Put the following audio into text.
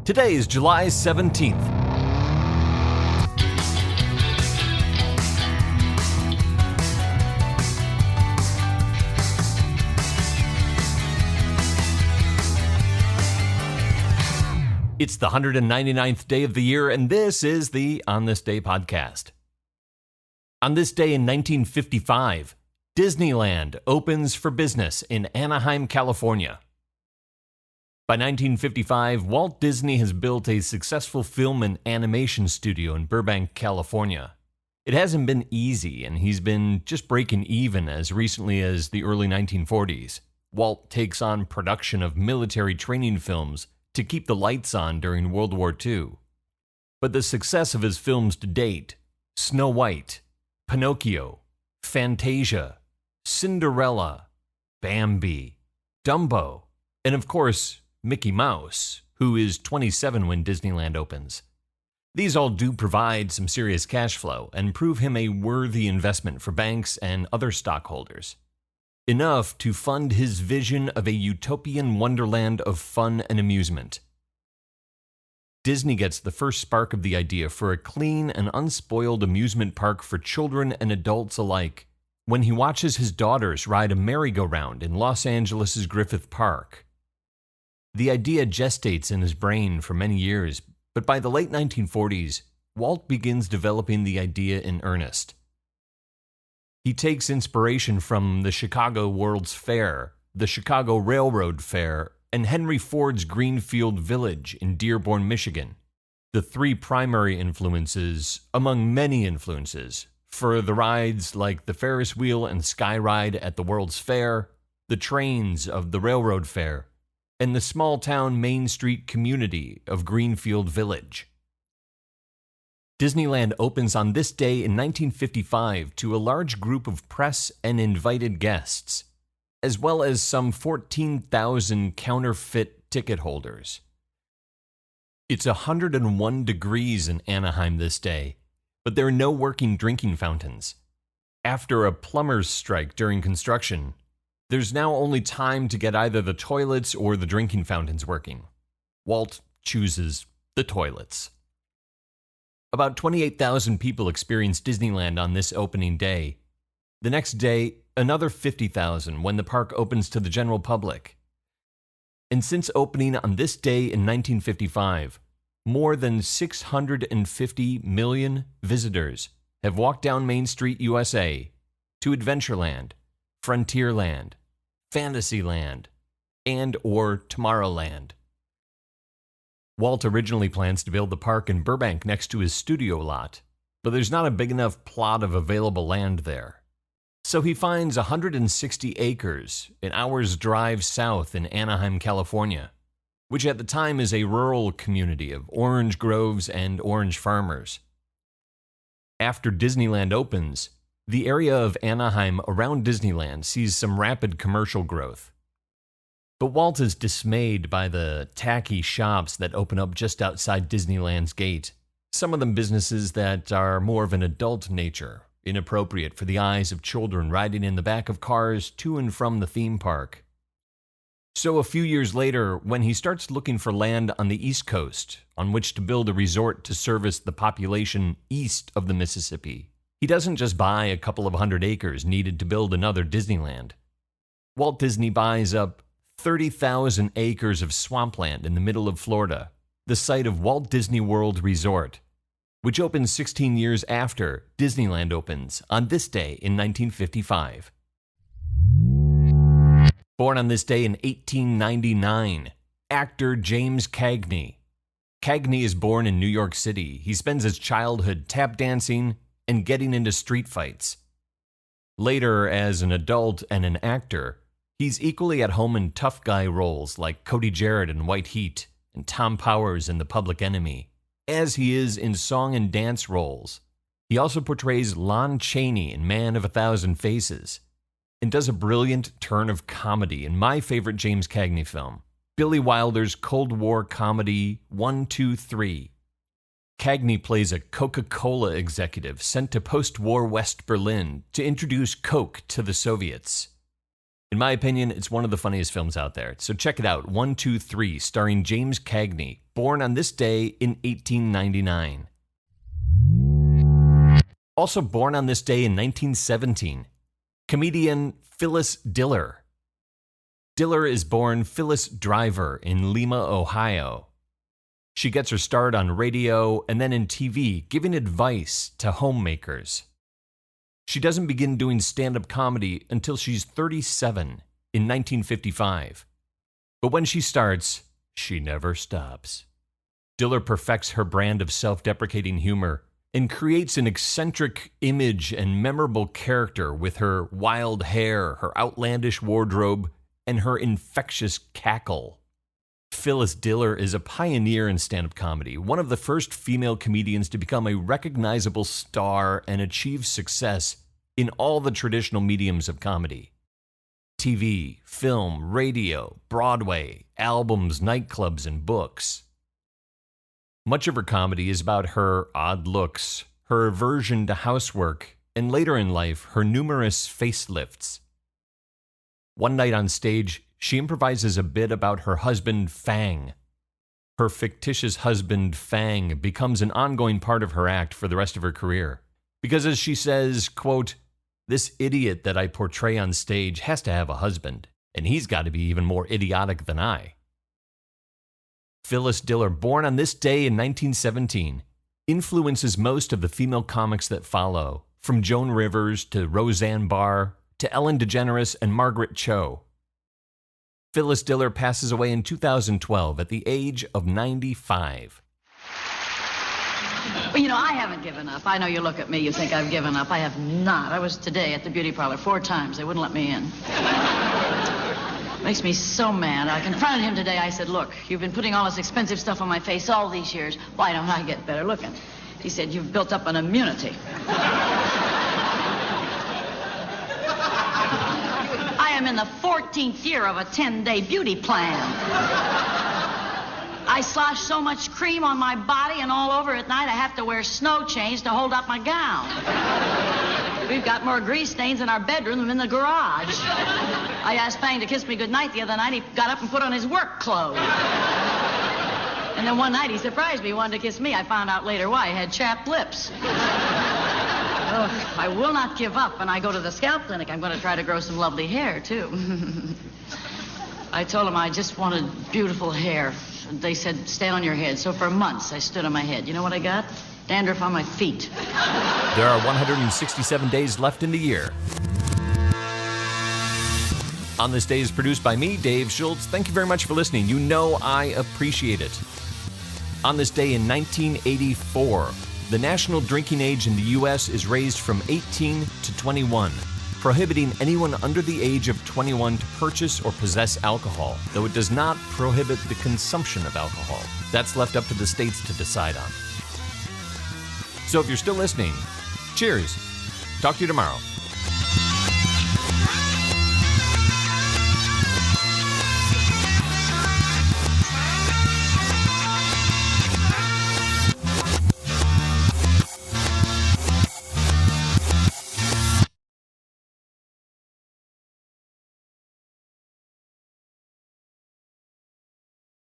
Today is July 17th. It's the 199th day of the year, and this is the On This Day podcast. On this day in 1955, Disneyland opens for business in Anaheim, California. By 1955, Walt Disney has built a successful film and animation studio in Burbank, California. It hasn't been easy, and he's been just breaking even as recently as the early 1940s. Walt takes on production of military training films to keep the lights on during World War II. But the success of his films to date, Snow White, Pinocchio, Fantasia, Cinderella, Bambi, Dumbo, and of course, Mickey Mouse, who is 27 when Disneyland opens. These all do provide some serious cash flow and prove him a worthy investment for banks and other stockholders. Enough to fund his vision of a utopian wonderland of fun and amusement. Disney gets the first spark of the idea for a clean and unspoiled amusement park for children and adults alike when he watches his daughters ride a merry-go-round in Los Angeles' Griffith Park. The idea gestates in his brain for many years, but by the late 1940s, Walt begins developing the idea in earnest. He takes inspiration from the Chicago World's Fair, the Chicago Railroad Fair, and Henry Ford's Greenfield Village in Dearborn, Michigan, the three primary influences among many influences for the rides like the Ferris wheel and Sky Ride at the World's Fair, the trains of the Railroad Fair, and the small-town Main Street community of Greenfield Village. Disneyland opens on this day in 1955 to a large group of press and invited guests, as well as some 14,000 counterfeit ticket holders. It's 101 degrees in Anaheim this day, but there are no working drinking fountains. After a plumber's strike during construction, there's now only time to get either the toilets or the drinking fountains working. Walt chooses the toilets. About 28,000 people experience Disneyland on this opening day. The next day, another 50,000 when the park opens to the general public. And since opening on this day in 1955, more than 650 million visitors have walked down Main Street, USA, to Adventureland, Frontierland, Fantasyland, and or Tomorrowland. Walt originally plans to build the park in Burbank next to his studio lot, but there's not a big enough plot of available land there. So he finds 160 acres an hour's drive south in Anaheim, California, which at the time is a rural community of orange groves and orange farmers. After Disneyland opens, the area of Anaheim around Disneyland sees some rapid commercial growth. But Walt is dismayed by the tacky shops that open up just outside Disneyland's gate, some of them businesses that are more of an adult nature, inappropriate for the eyes of children riding in the back of cars to and from the theme park. So a few years later, when he starts looking for land on the East Coast on which to build a resort to service the population east of the Mississippi, he doesn't just buy a couple of hundred acres needed to build another Disneyland. Walt Disney buys up 30,000 acres of swampland in the middle of Florida, the site of Walt Disney World Resort, which opens 16 years after Disneyland opens on this day in 1955. Born on this day in 1899, actor James Cagney. Cagney is born in New York City. He spends his childhood tap dancing and getting into street fights. Later, as an adult and an actor, he's equally at home in tough guy roles like Cody Jarrett in White Heat and Tom Powers in The Public Enemy, as he is in song and dance roles. He also portrays Lon Chaney in Man of a Thousand Faces, and does a brilliant turn of comedy in my favorite James Cagney film, Billy Wilder's Cold War comedy 1, 2, 3. Cagney plays a Coca-Cola executive sent to post-war West Berlin to introduce Coke to the Soviets. In my opinion, it's one of the funniest films out there. So check it out, 1, 2, 3, starring James Cagney, born on this day in 1899. Also born on this day in 1917, comedian Phyllis Diller. Diller is born Phyllis Driver in Lima, Ohio. She gets her start on radio and then in TV, giving advice to homemakers. She doesn't begin doing stand-up comedy until she's 37 in 1955. But when she starts, she never stops. Diller perfects her brand of self-deprecating humor and creates an eccentric image and memorable character with her wild hair, her outlandish wardrobe, and her infectious cackle. Phyllis Diller is a pioneer in stand-up comedy, one of the first female comedians to become a recognizable star and achieve success in all the traditional mediums of comedy. TV, film, radio, Broadway, albums, nightclubs, and books. Much of her comedy is about her odd looks, her aversion to housework, and later in life, her numerous facelifts. One night on stage, she improvises a bit about her husband, Fang. Her fictitious husband, Fang, becomes an ongoing part of her act for the rest of her career. Because as she says, quote, "This idiot that I portray on stage has to have a husband, and he's got to be even more idiotic than I." Phyllis Diller, born on this day in 1917, influences most of the female comics that follow, from Joan Rivers to Roseanne Barr to Ellen DeGeneres and Margaret Cho. Phyllis Diller passes away in 2012 at the age of 95. Well, I haven't given up. I know you look at me, you think I've given up. I have not. I was today at the beauty parlor 4 times. They wouldn't let me in. Makes me so mad. I confronted him today. I said, "Look, you've been putting all this expensive stuff on my face all these years. Why don't I get better looking?" He said, "You've built up an immunity." I am in the 14th year of a 10-day beauty plan. I slosh so much cream on my body and all over at night I have to wear snow chains to hold up my gown. We've got more grease stains in our bedroom than in the garage. I asked Fang to kiss me goodnight the other night. He got up and put on his work clothes. And then one night he surprised me. He wanted to kiss me. I found out later why. He had chapped lips. I will not give up. When I go to the scalp clinic, I'm going to try to grow some lovely hair, too. I told them I just wanted beautiful hair. They said, "Stay on your head." So for months, I stood on my head. You know what I got? Dandruff on my feet. There are 167 days left in the year. On This Day is produced by me, Dave Schultz. Thank you very much for listening. You know I appreciate it. On this day in 1984, the national drinking age in the U.S. is raised from 18 to 21, prohibiting anyone under the age of 21 to purchase or possess alcohol, though it does not prohibit the consumption of alcohol. That's left up to the states to decide on. So if you're still listening, cheers. Talk to you tomorrow.